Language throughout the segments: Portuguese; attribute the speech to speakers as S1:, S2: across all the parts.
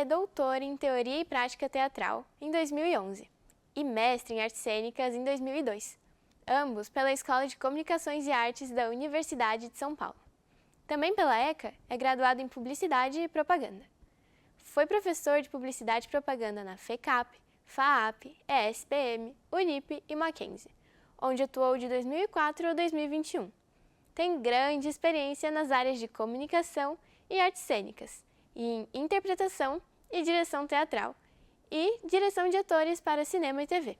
S1: é doutor em Teoria e Prática Teatral em 2011 e mestre em Artes Cênicas em 2002, ambos pela Escola de Comunicações e Artes da Universidade de São Paulo. Também pela ECA, é graduado em Publicidade e Propaganda. Foi professor de Publicidade e Propaganda na FECAP, FAAP, ESPM, Unip e Mackenzie, onde atuou de 2004 a 2021. Tem grande experiência nas áreas de comunicação e artes cênicas, e em interpretação e direção teatral, e direção de atores para cinema e TV.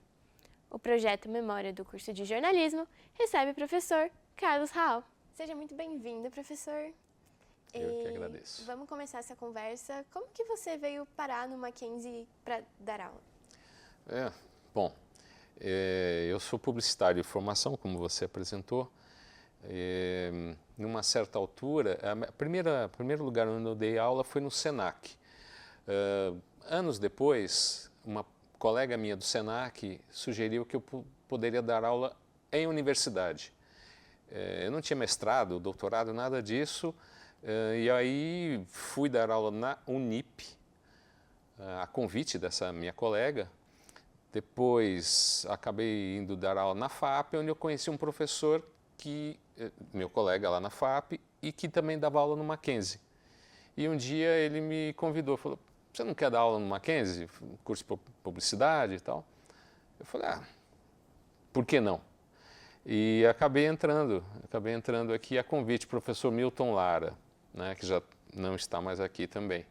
S1: O projeto Memória do curso de jornalismo recebe o professor Carlos Raal. Seja muito bem-vindo, professor.
S2: Eu que agradeço.
S1: Vamos começar essa conversa. Como que você veio parar no Mackenzie para dar aula?
S2: Eu sou publicitário de formação, como você apresentou. Numa certa altura, o primeiro lugar onde eu dei aula foi no Senac. Anos depois, uma colega minha do Senac sugeriu que eu poderia dar aula em universidade. Eu não tinha mestrado, doutorado, nada disso, e aí fui dar aula na Unip, a convite dessa minha colega. Depois acabei indo dar aula na FAP, onde eu conheci um professor meu colega lá na FAP, e que também dava aula no Mackenzie. E um dia ele me convidou, falou: "Você não quer dar aula no Mackenzie, curso de publicidade e tal?" Eu falei: por que não? E acabei entrando aqui a convite do professor Milton Lara, né, que já não está mais aqui também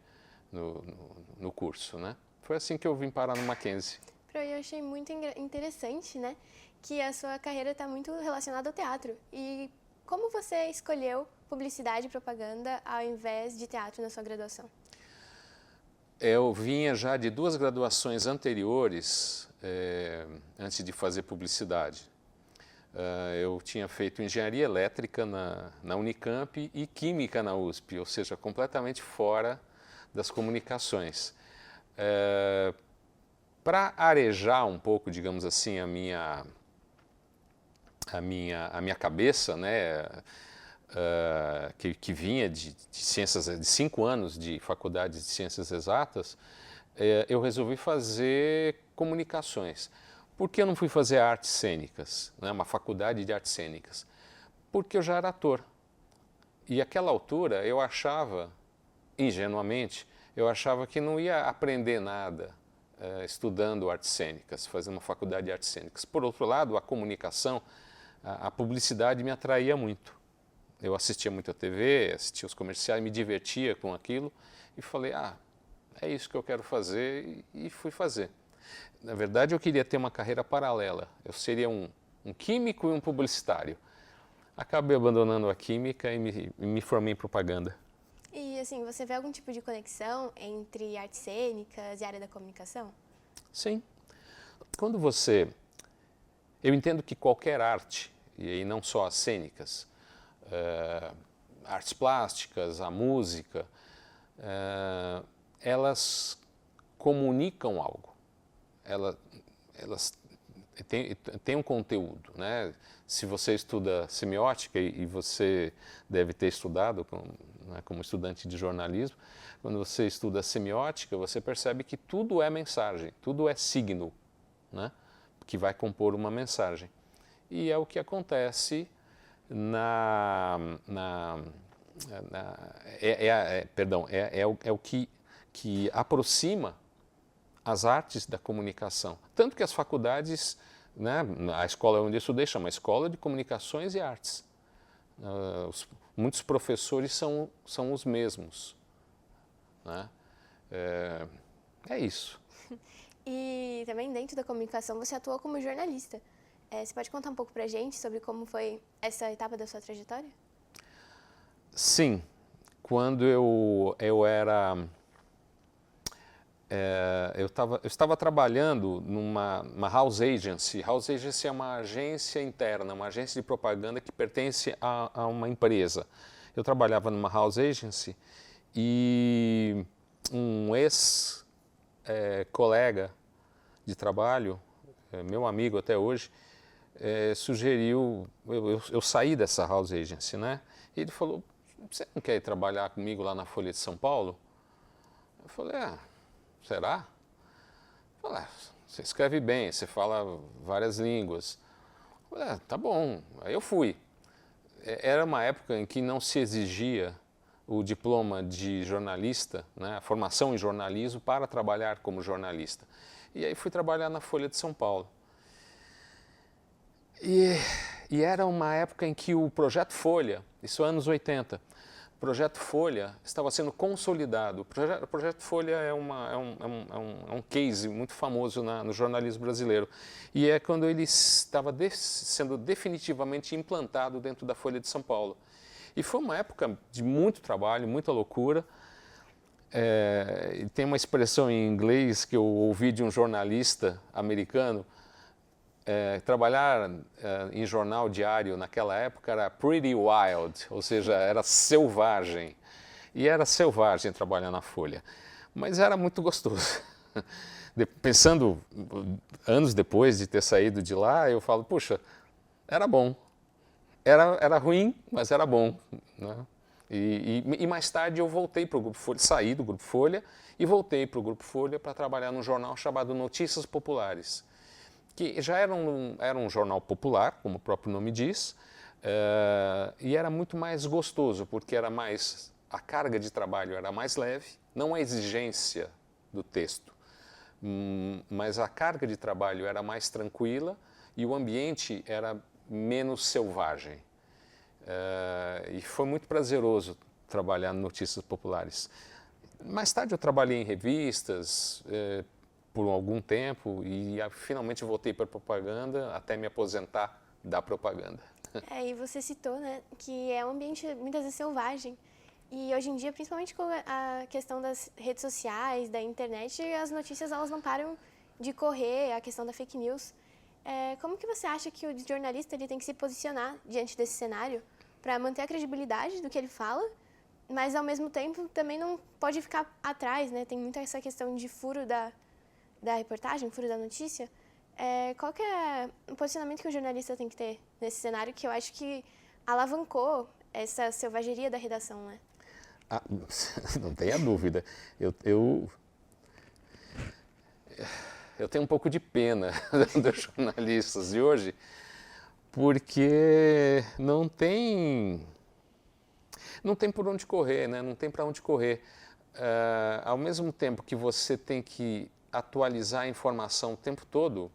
S2: no curso, né? Foi assim que eu vim parar no Mackenzie.
S1: Eu achei muito interessante, né, que a sua carreira está muito relacionada ao teatro. E como você escolheu publicidade e propaganda ao invés de teatro na sua graduação?
S2: Eu vinha já de duas graduações anteriores, antes de fazer publicidade. Eu tinha feito engenharia elétrica na Unicamp e química na USP, ou seja, completamente fora das comunicações. Para arejar um pouco, digamos assim, a minha cabeça, né, que vinha de ciências, de 5 anos de faculdade de ciências exatas, eu resolvi fazer comunicações. Por que eu não fui fazer artes cênicas, né, uma faculdade de artes cênicas? Porque eu já era ator. E àquela altura eu achava, ingenuamente, que não ia aprender nada estudando artes cênicas, fazendo uma faculdade de artes cênicas. Por outro lado, a comunicação, a publicidade me atraía muito. Eu assistia muito a TV, assistia os comerciais, me divertia com aquilo e falei: é isso que eu quero fazer, e fui fazer. Na verdade, eu queria ter uma carreira paralela. Eu seria um químico e um publicitário. Acabei abandonando a química e me formei em propaganda.
S1: E assim, você vê algum tipo de conexão entre artes cênicas e área da comunicação?
S2: Sim. Eu entendo que qualquer arte, e aí não só as cênicas, artes plásticas, a música, elas comunicam algo. Elas têm um conteúdo, né? Se você estuda semiótica, e você deve ter estudado como estudante de jornalismo, quando você estuda semiótica, você percebe que tudo é mensagem, tudo é signo, né, que vai compor uma mensagem. E é o que acontece é o que aproxima as artes da comunicação. Tanto que as faculdades, né, a escola onde eu estudei chama Escola de Comunicações e Artes. Muitos professores são os mesmos, né? É isso.
S1: E também dentro da comunicação você atuou como jornalista. Você pode contar um pouco pra gente sobre como foi essa etapa da sua trajetória?
S2: Sim. Quando eu estava trabalhando numa house agency. House agency é uma agência interna, uma agência de propaganda que pertence a uma empresa. Eu trabalhava numa house agency e um ex-colega de trabalho, meu amigo até hoje, sugeriu, eu saí dessa house agency, né? E ele falou: "Você não quer ir trabalhar comigo lá na Folha de São Paulo?" Eu falei: será? Falei, você escreve bem, você fala várias línguas. Falei, tá bom. Aí eu fui. Era uma época em que não se exigia o diploma de jornalista, né, a formação em jornalismo para trabalhar como jornalista. E aí fui trabalhar na Folha de São Paulo. E era uma época em que o Projeto Folha, isso anos 80, o Projeto Folha estava sendo consolidado. O Projeto Folha é um case muito famoso no jornalismo brasileiro. E é quando ele estava sendo definitivamente implantado dentro da Folha de São Paulo. E foi uma época de muito trabalho, muita loucura. Tem uma expressão em inglês que eu ouvi de um jornalista americano. Trabalhar em jornal diário naquela época era pretty wild, ou seja, era selvagem. E era selvagem trabalhar na Folha. Mas era muito gostoso. Pensando anos depois de ter saído de lá, eu falo, puxa, era bom. Era ruim, mas era bom, né? E mais tarde eu voltei para o Grupo Folha, saí do Grupo Folha e voltei para o Grupo Folha para trabalhar num jornal chamado Notícias Populares, que já era um jornal popular, como o próprio nome diz, e era muito mais gostoso, porque a carga de trabalho era mais leve, não a exigência do texto, mas a carga de trabalho era mais tranquila e o ambiente era menos selvagem. E foi muito prazeroso trabalhar em Notícias Populares. Mais tarde eu trabalhei em revistas por algum tempo e finalmente voltei para a propaganda até me aposentar da propaganda.
S1: E você citou, né, que é um ambiente muitas vezes selvagem. E hoje em dia, principalmente com a questão das redes sociais, da internet, as notícias elas não param de correr, a questão da fake news. Como que você acha que o jornalista ele tem que se posicionar diante desse cenário para manter a credibilidade do que ele fala, mas ao mesmo tempo também não pode ficar atrás, né? Tem muito essa questão de furo da reportagem, furo da notícia. Qual que é o posicionamento que o jornalista tem que ter nesse cenário que eu acho que alavancou essa selvageria da redação, né?
S2: Não tenha dúvida. Eu tenho um pouco de pena dos jornalistas de hoje, porque não tem por onde correr, né? Não tem para onde correr. Ao mesmo tempo que você tem que atualizar a informação o tempo todo,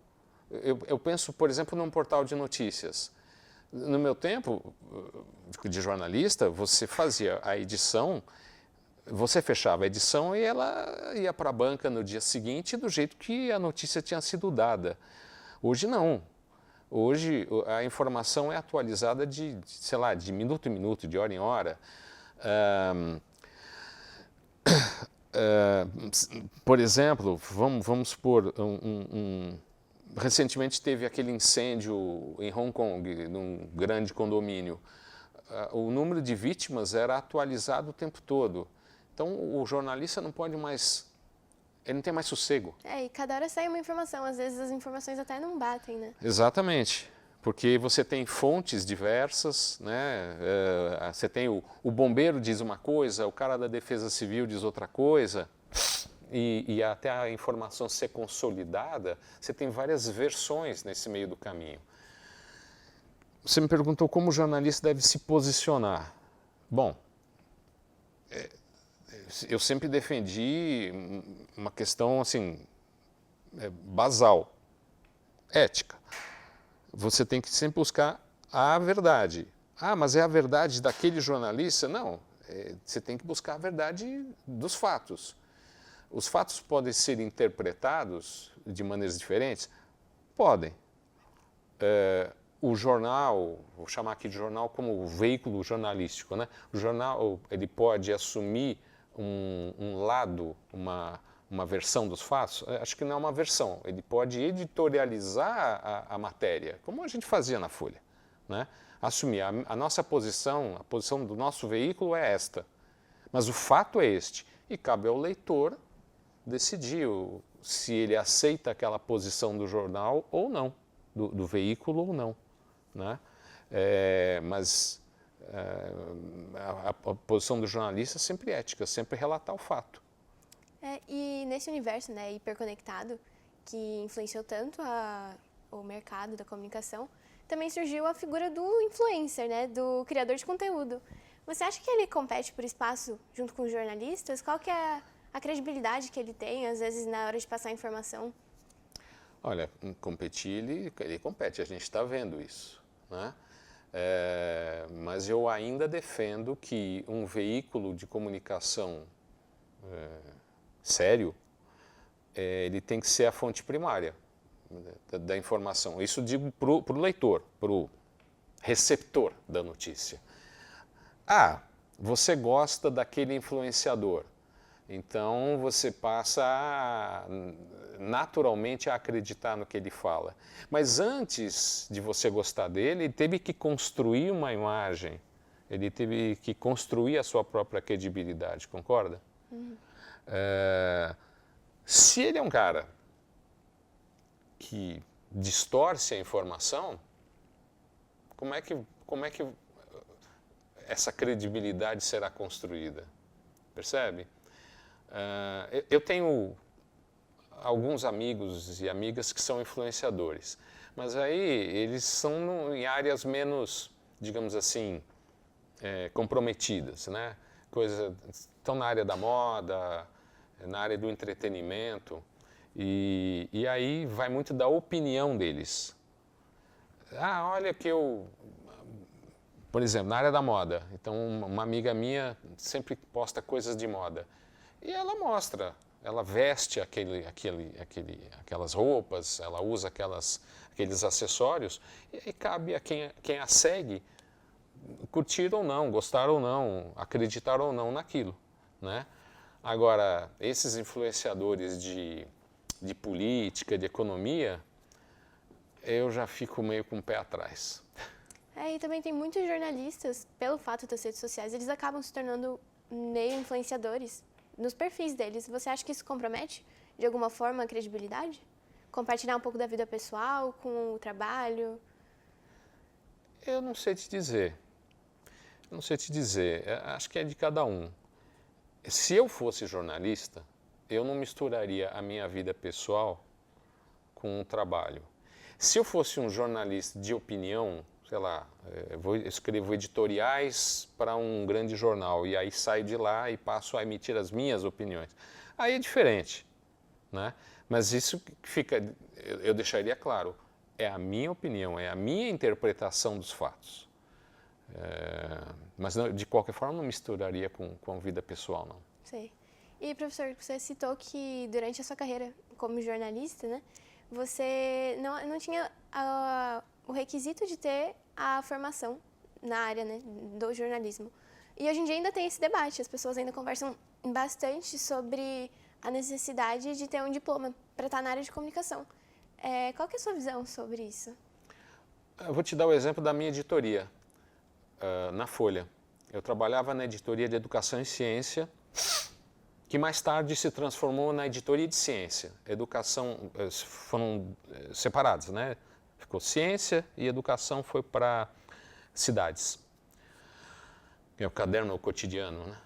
S2: eu penso, por exemplo, num portal de notícias. No meu tempo de jornalista, você fazia a edição, você fechava a edição e ela ia para a banca no dia seguinte do jeito que a notícia tinha sido dada. Hoje não. Hoje a informação é atualizada de minuto em minuto, de hora em hora. Por exemplo, vamos supor, recentemente teve aquele incêndio em Hong Kong, num grande condomínio. O número de vítimas era atualizado o tempo todo. Então o jornalista não pode mais, ele não tem mais sossego.
S1: E cada hora sai uma informação, às vezes as informações até não batem, né?
S2: Exatamente, porque você tem fontes diversas, né? Você tem o bombeiro diz uma coisa, o cara da Defesa Civil diz outra coisa, e até a informação ser consolidada, você tem várias versões nesse meio do caminho. Você me perguntou como o jornalista deve se posicionar. Bom, eu sempre defendi uma questão assim, basal, ética. Você tem que sempre buscar a verdade. Mas é a verdade daquele jornalista? Não, você tem que buscar a verdade dos fatos. Os fatos podem ser interpretados de maneiras diferentes? Podem. O jornal, vou chamar aqui de jornal como veículo jornalístico, né? O jornal ele pode assumir um lado, uma versão dos fatos. Acho que não é uma versão, ele pode editorializar a matéria, como a gente fazia na Folha, né? Assumir a nossa posição, a posição do nosso veículo é esta, mas o fato é este, e cabe ao leitor decidir se ele aceita aquela posição do jornal ou não, do veículo ou não, né? Mas a posição do jornalista é sempre ética, sempre relatar o fato.
S1: E nesse universo, né, hiperconectado, que influenciou tanto o mercado da comunicação, também surgiu a figura do influencer, né, do criador de conteúdo. Você acha que ele compete por espaço junto com os jornalistas? Qual que é a credibilidade que ele tem, às vezes, na hora de passar informação?
S2: Olha, competir, ele compete, a gente está vendo isso, né? Mas eu ainda defendo que um veículo de comunicação sério, ele tem que ser a fonte primária da informação. Isso digo para o leitor, para o receptor da notícia. Ah, você gosta daquele influenciador, então você passa naturalmente a acreditar no que ele fala. Mas antes de você gostar dele, ele teve que construir uma imagem, ele teve que construir a sua própria credibilidade, concorda? Se ele é um cara que distorce a informação, como é que essa credibilidade será construída? Percebe? Eu tenho alguns amigos e amigas que são influenciadores, mas aí eles são em áreas menos, digamos assim, comprometidas, né? Estão na área da moda, na área do entretenimento, e aí vai muito da opinião deles. Ah, olha que por exemplo, na área da moda, então uma amiga minha sempre posta coisas de moda, e ela mostra, ela veste aquelas roupas, ela usa aqueles acessórios, e aí cabe a quem a segue curtir ou não, gostar ou não, acreditar ou não naquilo, né? Agora, esses influenciadores de política, de economia, eu já fico meio com o pé atrás.
S1: E também tem muitos jornalistas, pelo fato das redes sociais, eles acabam se tornando meio influenciadores nos perfis deles. Você acha que isso compromete, de alguma forma, a credibilidade? Compartilhar um pouco da vida pessoal com o trabalho?
S2: Eu não sei te dizer. Acho que é de cada um. Se eu fosse jornalista, eu não misturaria a minha vida pessoal com o trabalho. Se eu fosse um jornalista de opinião, sei lá, eu escrevo editoriais para um grande jornal e aí saio de lá e passo a emitir as minhas opiniões. Aí é diferente, né? Mas isso eu deixaria claro, é a minha opinião, é a minha interpretação dos fatos. Mas de qualquer forma não misturaria com a vida pessoal, não.
S1: Sei. E, professor, você citou que durante a sua carreira como jornalista, né, você não tinha o requisito de ter a formação na área, né, do jornalismo. E hoje em dia ainda tem esse debate, as pessoas ainda conversam bastante sobre a necessidade de ter um diploma para estar na área de comunicação. Qual que é a sua visão sobre isso?
S2: Eu vou te dar o exemplo da minha editoria, na Folha. Eu trabalhava na editoria de Educação e Ciência, que mais tarde se transformou na editoria de Ciência. Educação foram separados, né? Ficou Ciência e Educação foi para Cidades. É o caderno cotidiano, né?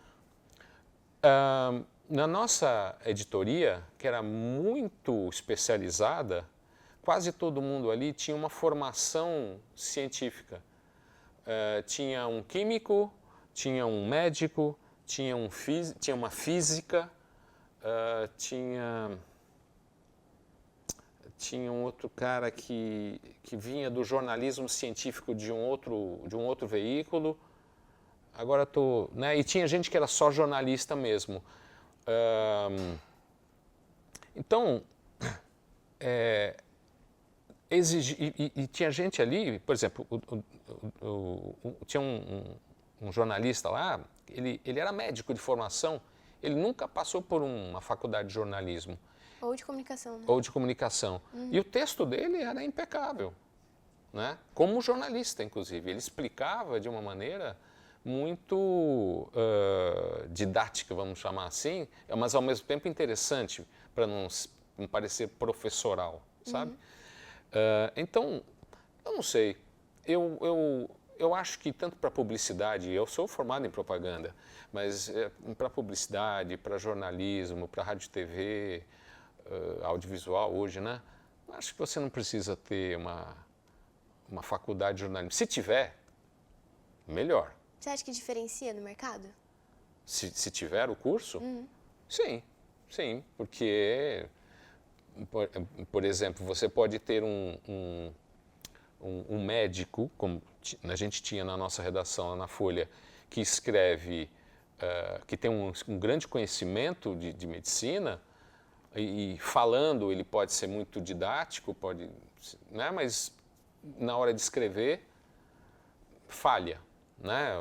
S2: Na nossa editoria, que era muito especializada, quase todo mundo ali tinha uma formação científica. Tinha um químico, tinha um médico, tinha uma física, tinha um outro cara que vinha do jornalismo científico de um outro veículo. Agora né? E tinha gente que era só jornalista mesmo. Então, e tinha gente ali, por exemplo, tinha um jornalista lá, ele era médico de formação, ele nunca passou por uma faculdade de jornalismo.
S1: Ou de comunicação, né?
S2: Ou de comunicação. E o texto dele era impecável, né? Como jornalista, inclusive. Ele explicava de uma maneira muito didática, vamos chamar assim, mas ao mesmo tempo interessante, para não parecer professoral, sabe? Então, eu não sei. Eu eu acho que tanto para publicidade, eu sou formado em propaganda, mas para publicidade, para jornalismo, para rádio e TV, audiovisual hoje, né? Acho que você não precisa ter uma faculdade de jornalismo. Se tiver, melhor.
S1: Você acha que diferencia no mercado?
S2: Se tiver o curso, sim, sim, porque, por exemplo, você pode ter um médico, como a gente tinha na nossa redação lá na Folha, que escreve, que tem um grande conhecimento de medicina, e falando ele pode ser muito didático, pode, né, mas na hora de escrever falha, né?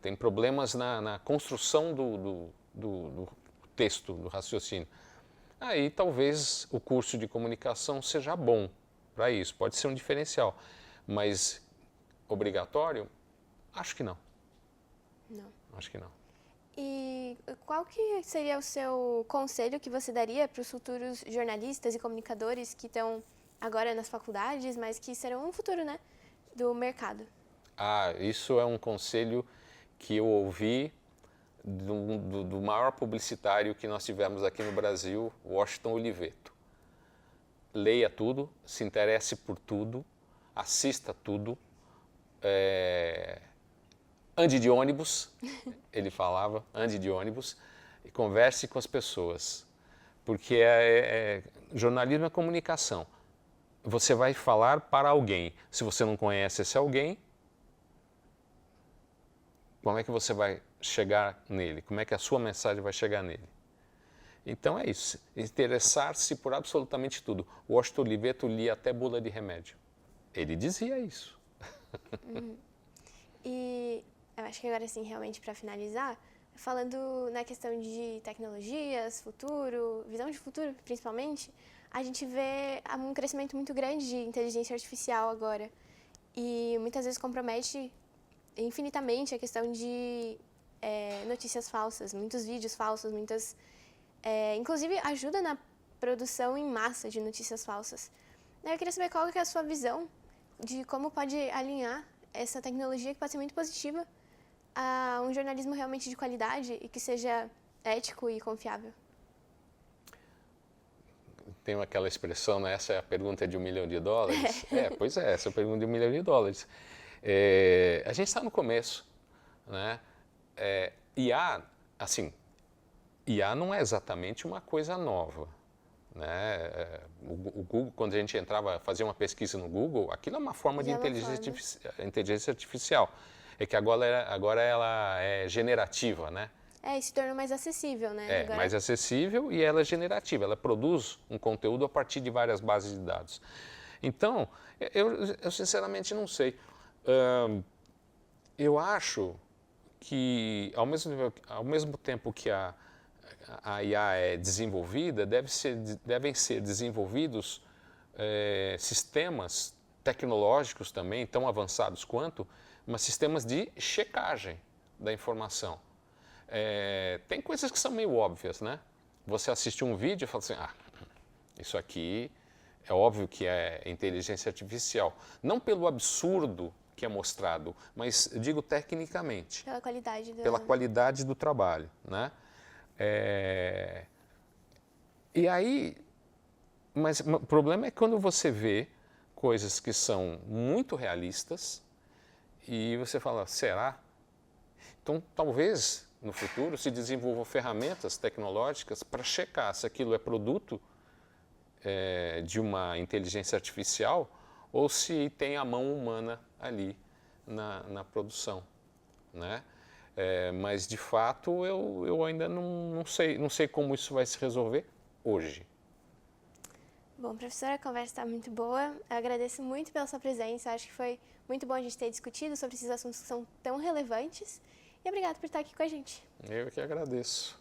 S2: Tem problemas na construção do texto, do raciocínio. Aí talvez o curso de comunicação seja bom para isso, pode ser um diferencial, mas obrigatório? Acho que não.
S1: Não.
S2: Acho que não.
S1: E qual que seria o seu conselho que você daria para os futuros jornalistas e comunicadores que estão agora nas faculdades, mas que serão no futuro, né, do mercado?
S2: Isso é um conselho que eu ouvi do maior publicitário que nós tivemos aqui no Brasil, Washington Oliveto. Leia tudo, se interesse por tudo, assista tudo, ande de ônibus, ele falava, ande de ônibus, e converse com as pessoas, porque jornalismo é comunicação. Você vai falar para alguém. Se você não conhece esse alguém, como é que você vai chegar nele? Como é que a sua mensagem vai chegar nele? Então é isso, interessar-se por absolutamente tudo. O Washington Oliveto lia até bula de remédio. Ele dizia isso.
S1: E eu acho que agora sim, realmente para finalizar, falando na questão de tecnologias, futuro, visão de futuro principalmente, a gente vê um crescimento muito grande de inteligência artificial agora. E muitas vezes compromete infinitamente a questão de notícias falsas, muitos vídeos falsos, inclusive ajuda na produção em massa de notícias falsas. Eu queria saber qual que é a sua visão de como pode alinhar essa tecnologia que pode ser muito positiva a um jornalismo realmente de qualidade e que seja ético e confiável.
S2: Tem aquela expressão, né? Essa é a pergunta de $1 milhão. Pois é, essa é a pergunta de $1 milhão. A gente está no começo, né? IA, assim, IA não é exatamente uma coisa nova, né? O Google, quando a gente entrava, fazia uma pesquisa no Google, aquilo é uma forma de inteligência artificial. É que agora ela é generativa, né?
S1: E se tornou mais acessível, né? Agora...
S2: mais acessível e ela é generativa, ela produz um conteúdo a partir de várias bases de dados. Então, eu sinceramente não sei. Eu acho que, ao mesmo tempo que a IA é desenvolvida, devem ser desenvolvidos sistemas tecnológicos também, tão avançados quanto, mas sistemas de checagem da informação. Tem coisas que são meio óbvias, né? Você assiste um vídeo e fala assim, isso aqui é óbvio que é inteligência artificial. Não pelo absurdo que é mostrado, mas digo tecnicamente. Pela qualidade do trabalho, né? E aí, mas o problema é quando você vê coisas que são muito realistas e você fala, será? Então, talvez no futuro se desenvolvam ferramentas tecnológicas para checar se aquilo é produto de uma inteligência artificial ou se tem a mão humana ali na produção, né? Mas de fato eu ainda não sei como isso vai se resolver hoje.
S1: Bom, professora, a conversa está muito boa. Eu agradeço muito pela sua presença. Acho que foi muito bom a gente ter discutido sobre esses assuntos que são tão relevantes. E obrigado por estar aqui com a gente.
S2: Eu que agradeço.